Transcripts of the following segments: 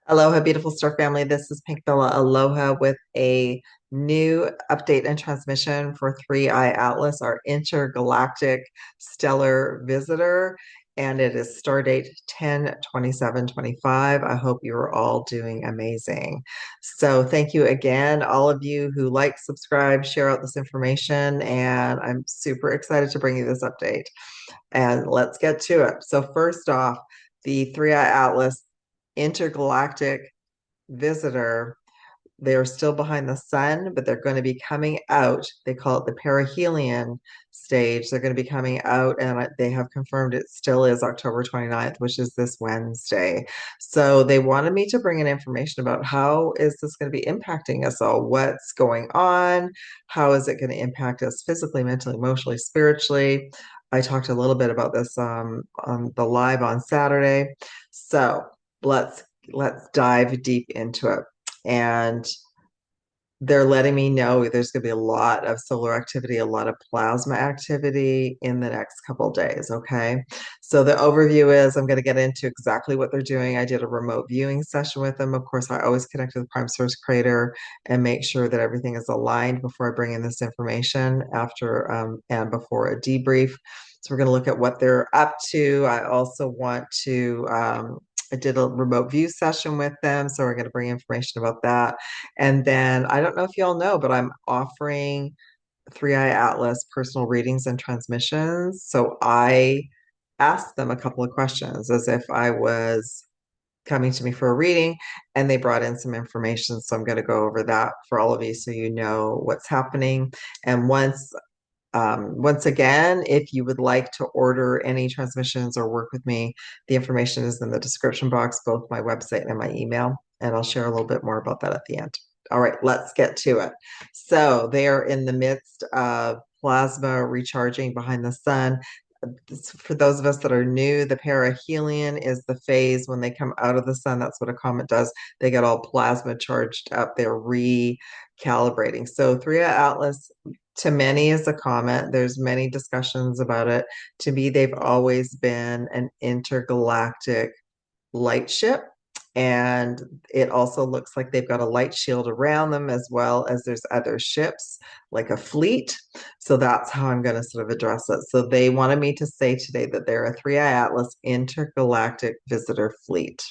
Aloha, beautiful star family. This is Pink Bella Aloha with a new update and transmission for 3i Atlas, our intergalactic stellar visitor. And it is Stardate 10/27/25. I hope you are all doing amazing. So, thank you again, all of you who like, subscribe, share out this information. And I'm super excited to bring you this update. And let's get to it. So, first off, the 3i Atlas intergalactic visitor, they're still behind the sun, but they're going to be coming out. They call it the perihelion stage. They're going to be coming out, and they have confirmed it still is October 29th, which is this Wednesday. So they wanted me to bring in information about how is this going to be impacting us all? What's going on? How is it going to impact us physically, mentally, emotionally, spiritually? I talked a little bit about this on the live on Saturday. So let's let's dive deep into it. And they're letting me know there's going to be a lot of solar activity, a lot of plasma activity in the next couple of days. Okay. So the overview is I'm going to get into exactly what they're doing. I did a remote viewing session with them. Of course, I always connect to the Prime Source Crater and make sure that everything is aligned before I bring in this information after and before a debrief. So we're going to look at what they're up to. I also want to I did a remote view session with them, so we're going to bring information about that. And then I don't know if y'all know, but I'm offering 3i Atlas personal readings and transmissions. So I asked them a couple of questions as if I was coming to me for a reading, and they brought in some information. So I'm going to go over that for all of you so you know what's happening. And once again, if you would like to order any transmissions or work with me, the information is in the description box, both my website and my email, and I'll share a little bit more about that at the end. All right, let's get to it. So they are in the midst of plasma recharging behind the sun. For those of us that are new, the perihelion is the phase when they come out of the sun. That's what a comet does. They get all plasma charged up. They're recalibrating. So 3i Atlas to many is a comet. There's many discussions about it. To me, they've always been an intergalactic light ship. And it also looks like they've got a light shield around them as well as there's other ships, like a fleet. So that's how I'm going to sort of address it. So they wanted me to say today that they're a 3i Atlas intergalactic visitor fleet.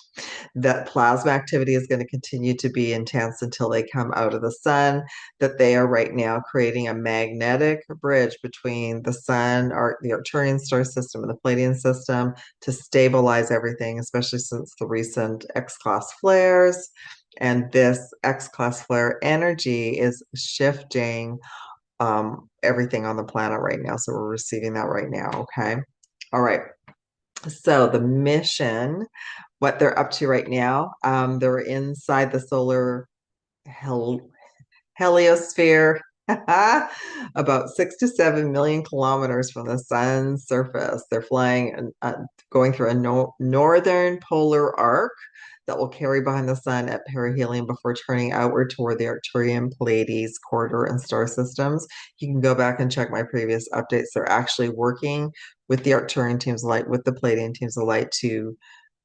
That plasma activity is going to continue to be intense until they come out of the sun, that they are right now creating a magnetic bridge between the sun, the Arcturian star system, and the Pleiadian system to stabilize everything, especially since the recent X-class flares. And this X-class flare energy is shifting everything on the planet right now. So we're receiving that right now. Okay. All right. So the mission, what they're up to right now, they're inside the solar hel heliosphere, about 6 to 7 million kilometers from the sun's surface. They're flying, going through a northern polar arc that will carry behind the sun at perihelion before turning outward toward the Arcturian, Pleiades corridor and star systems. You can go back and check my previous updates. They're actually working with the Arcturian teams of light, with the Pleiadian teams of light to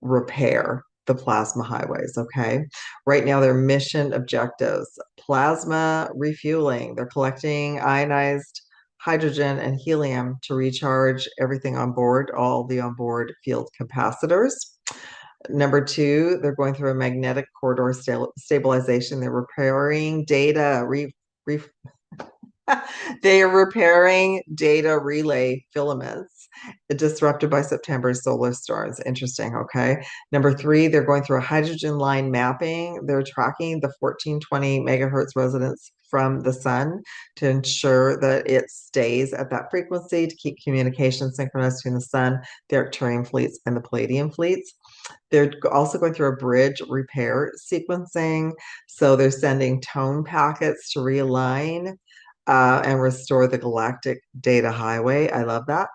repair the plasma highways. Okay. Right now, their mission objectives: plasma refueling. They're collecting ionized hydrogen and helium to recharge everything on board, all the onboard field capacitors. Number two, they're going through a magnetic corridor stabilization. They're repairing data. They are repairing data relay filaments disrupted by September's solar storms. Interesting. Okay. Number three, they're going through a hydrogen line mapping. They're tracking the 1420 megahertz resonance from the sun to ensure that it stays at that frequency to keep communication synchronized between the sun, the Arcturian fleets, and the Palladian fleets. They're also going through a bridge repair sequencing. So they're sending tone packets to realign and restore the galactic data highway. I love that.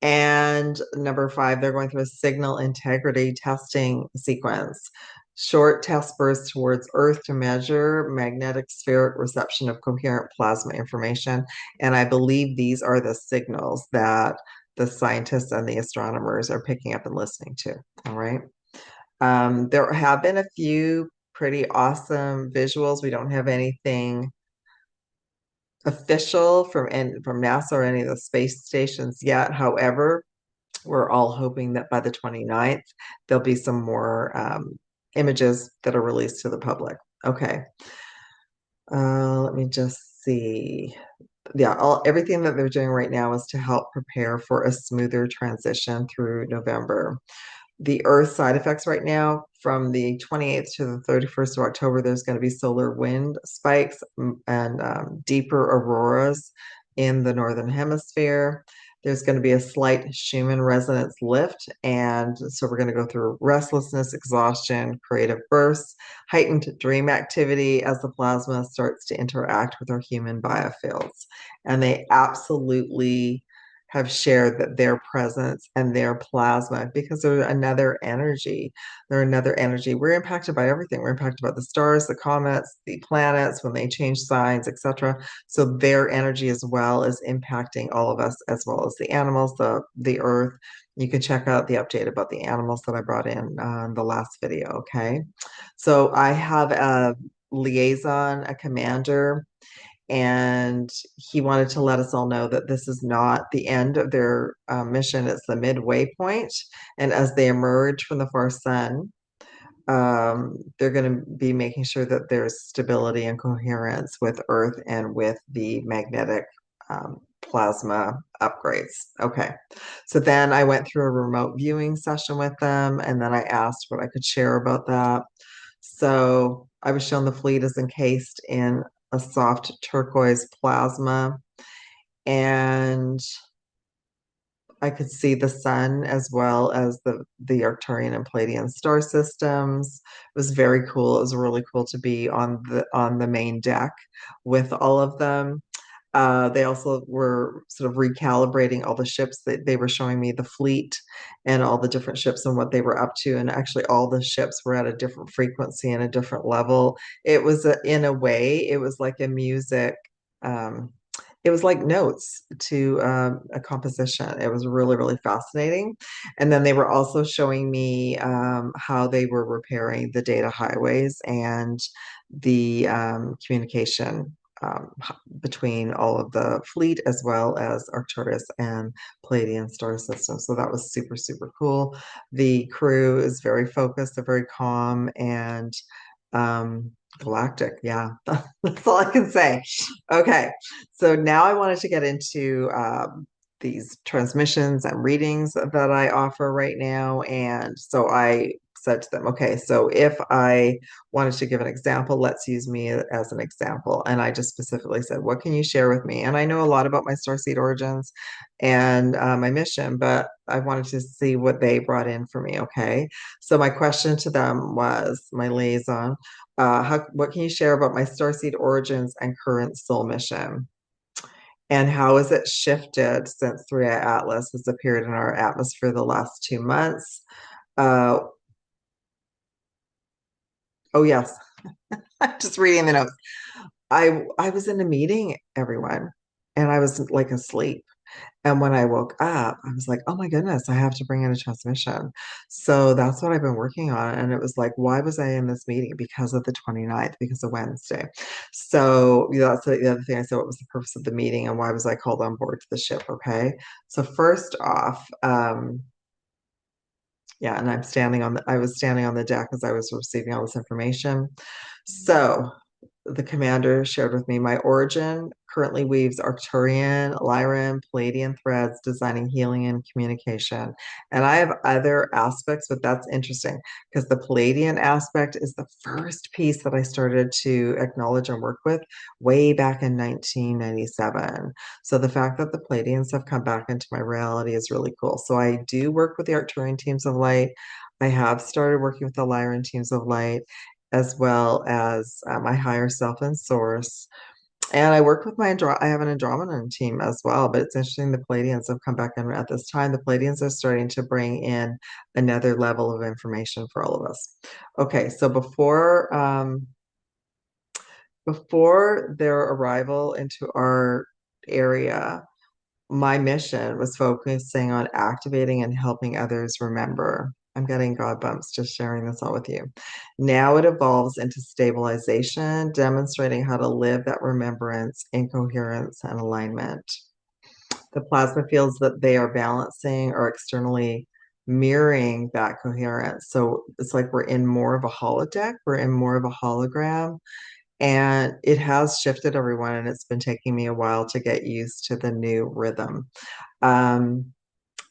And number five, they're going through a signal integrity testing sequence. Short test bursts towards Earth to measure magnetic spheric reception of coherent plasma information. And I believe these are the signals that the scientists and the astronomers are picking up and listening to. All right. There have been a few pretty awesome visuals. We don't have anything official from NASA or any of the space stations yet. However, we're all hoping that by the 29th, there'll be some more images that are released to the public. Okay. Let me just see. Yeah, everything that they're doing right now is to help prepare for a smoother transition through November. The Earth side effects right now, from the 28th to the 31st of October, there's going to be solar wind spikes and deeper auroras in the northern hemisphere. There's going to be a slight Schumann resonance lift. And so we're going to go through restlessness, exhaustion, creative bursts, heightened dream activity as the plasma starts to interact with our human biofields. And they absolutely have shared that their presence and their plasma, because they're another energy. They're another energy. We're impacted by everything. We're impacted by the stars, the comets, the planets when they change signs, etc. So their energy as well is impacting all of us, as well as the animals, the earth. You can check out the update about the animals that I brought in on the last video. Okay. So I have a liaison, a commander, and he wanted to let us all know that this is not the end of their mission, it's the midway point. And as they emerge from the far sun, they're going to be making sure that there's stability and coherence with Earth and with the magnetic plasma upgrades. Okay. So then I went through a remote viewing session with them, and then I asked what I could share about that. So I was shown the fleet is encased in a soft turquoise plasma, and I could see the sun as well as the Arcturian and Pleiadian star systems. It was very cool. It was really cool to be on the main deck with all of them. They also were sort of recalibrating all the ships that they were showing me the fleet and all the different ships and what they were up to. And actually, all the ships were at a different frequency and a different level. It was, in a way, it was like a music. Um, it was like notes to a composition. It was really, really fascinating. And then they were also showing me how they were repairing the data highways and the communication between all of the fleet as well as Arcturus and Pleiadian star system. So that was super, super cool. The crew is very focused, they're very calm and galactic. Yeah, that's all I can say. Okay, so now I wanted to get into these transmissions and readings that I offer right now. And so I said to them, okay, so if I wanted to give an example, let's use me as an example. And I just specifically said, what can you share with me? And I know a lot about my starseed origins and my mission, but I wanted to see what they brought in for me. Okay. So my question to them was, my liaison, what can you share about my starseed origins and current soul mission? And how has it shifted since 3i Atlas has appeared in our atmosphere the last 2 months? Uh, oh, yes. I'm just reading the notes. I was in a meeting, everyone, and I was like asleep. And when I woke up, I was like, oh my goodness, I have to bring in a transmission. So that's what I've been working on. And it was like, why was I in this meeting? Because of the 29th, because of Wednesday. So that's the other thing I said, what was the purpose of the meeting and why was I called on board to the ship? Okay. So first off, yeah, and I was standing on the deck as I was receiving all this information. So the commander shared with me my origin currently weaves Arcturian, Lyran, Palladian threads, designing healing and communication. And I have other aspects, but that's interesting because the Palladian aspect is the first piece that I started to acknowledge and work with way back in 1997. So the fact that the Palladians have come back into my reality is really cool. So I do work with the Arcturian teams of light. I have started working with the Lyran teams of light as well as my higher self and source. And I work with I have an Andromedan team as well, but it's interesting the Pleiadians have come back in at this time. The Pleiadians are starting to bring in another level of information for all of us. Okay, so before their arrival into our area, my mission was focusing on activating and helping others remember. I'm getting God bumps just sharing this all with you. Now it evolves into stabilization, demonstrating how to live that remembrance in coherence and alignment. The plasma fields that they are balancing are externally mirroring that coherence. So it's like we're in more of a holodeck, we're in more of a hologram, and it has shifted everyone, and it's been taking me a while to get used to the new rhythm. Um,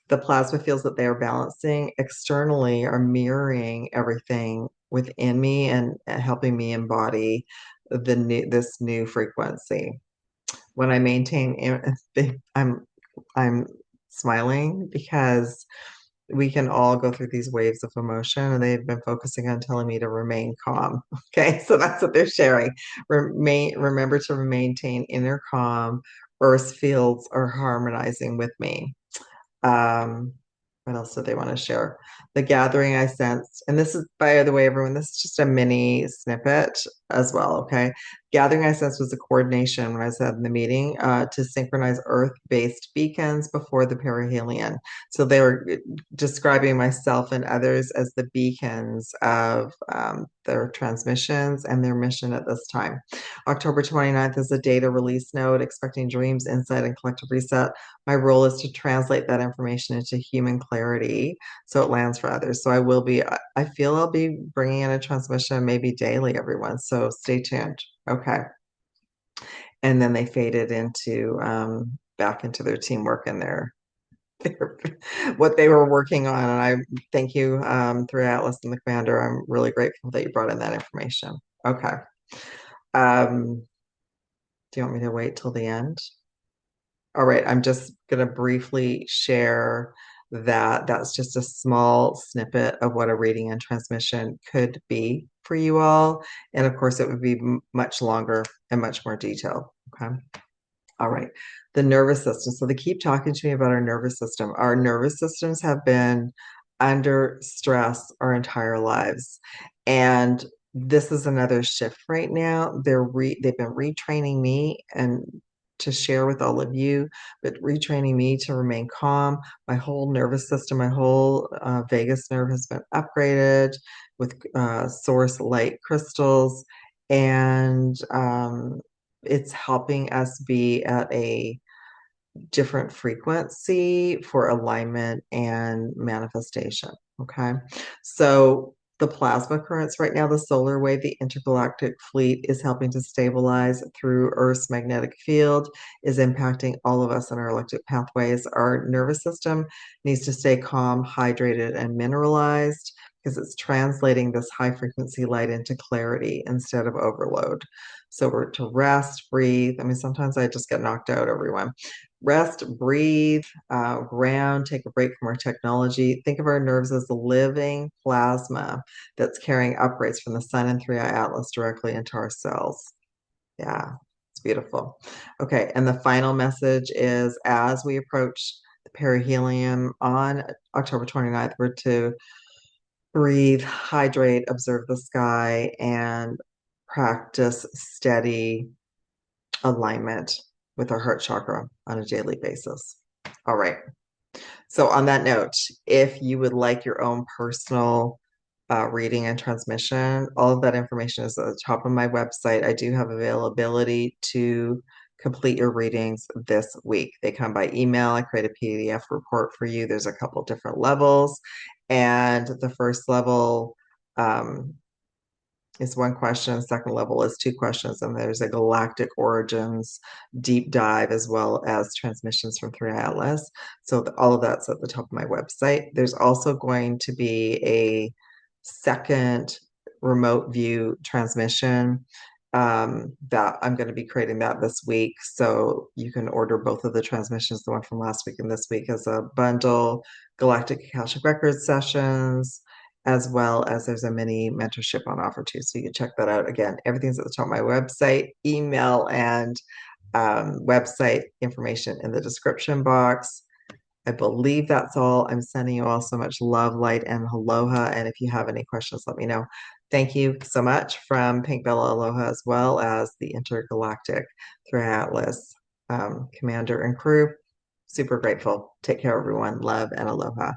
the plasma fields that they are balancing externally are mirroring everything within me and helping me embody this new frequency. When I maintain, I'm smiling because we can all go through these waves of emotion, and they've been focusing on telling me to remain calm. Okay, so that's what they're sharing. Remember to maintain inner calm. Earth fields are harmonizing with me. Um, what else did they want to share? The gathering I sensed, and this is, by the way, everyone, this is just a mini snippet as well, okay? Gathering I sensed was a coordination when I said in the meeting to synchronize Earth-based beacons before the perihelion. So they were describing myself and others as the beacons of their transmissions and their mission at this time. October 29th is a data release node, expecting dreams, insight, and collective reset. My role is to translate that information into human clarity so it lands for others. So I feel I'll be bringing in a transmission maybe daily, everyone. So stay tuned. Okay. And then they faded into back into their teamwork and their what they were working on. And I thank you through Atlas and the commander. I'm really grateful that you brought in that information. Okay. Do you want me to wait till the end? All right, I'm just going to briefly share that that's just a small snippet of what a reading and transmission could be for you all. And of course, it would be much longer and much more detailed. Okay. All right. The nervous system. So they keep talking to me about our nervous system. Our nervous systems have been under stress our entire lives. And this is another shift right now. They've been retraining me and to share with all of you, but retraining me to remain calm. My whole nervous system, my whole vagus nerve has been upgraded with source light crystals. And it's helping us be at a different frequency for alignment and manifestation. Okay. So the plasma currents right now, the solar wave, the intergalactic fleet is helping to stabilize through Earth's magnetic field, is impacting all of us in our electric pathways. Our nervous system needs to stay calm, hydrated, and mineralized because it's translating this high frequency light into clarity instead of overload. So we're to rest, breathe. I mean, sometimes I just get knocked out, everyone. Rest, breathe, ground, take a break from our technology. Think of our nerves as the living plasma that's carrying upgrades from the sun and 3i Atlas directly into our cells. Yeah, it's beautiful. Okay, and the final message is as we approach the perihelion on October 29th, we're to breathe, hydrate, observe the sky, and practice steady alignment with our heart chakra on a daily basis. All right. So, on that note, if you would like your own personal reading and transmission, all of that information is at the top of my website. I do have availability to complete your readings this week. They come by email. I create a PDF report for you. There's a couple different levels. And the first level is one question. Second level is two questions. And there's a galactic origins deep dive as well as transmissions from 3 Atlas. So all of that's at the top of my website. There's also going to be a second remote view transmission that I'm going to be creating that this week. So you can order both of the transmissions, the one from last week and this week, as a bundle, Galactic Akashic Records sessions, as well as there's a mini mentorship on offer too. So you can check that out. Again, everything's at the top of my website, email and website information in the description box. I believe that's all. I'm sending you all so much love, light, and aloha. And if you have any questions, let me know. Thank you so much from Pink Bella Aloha, as well as the Intergalactic 3 Atlas commander and crew. Super grateful. Take care, everyone. Love and aloha.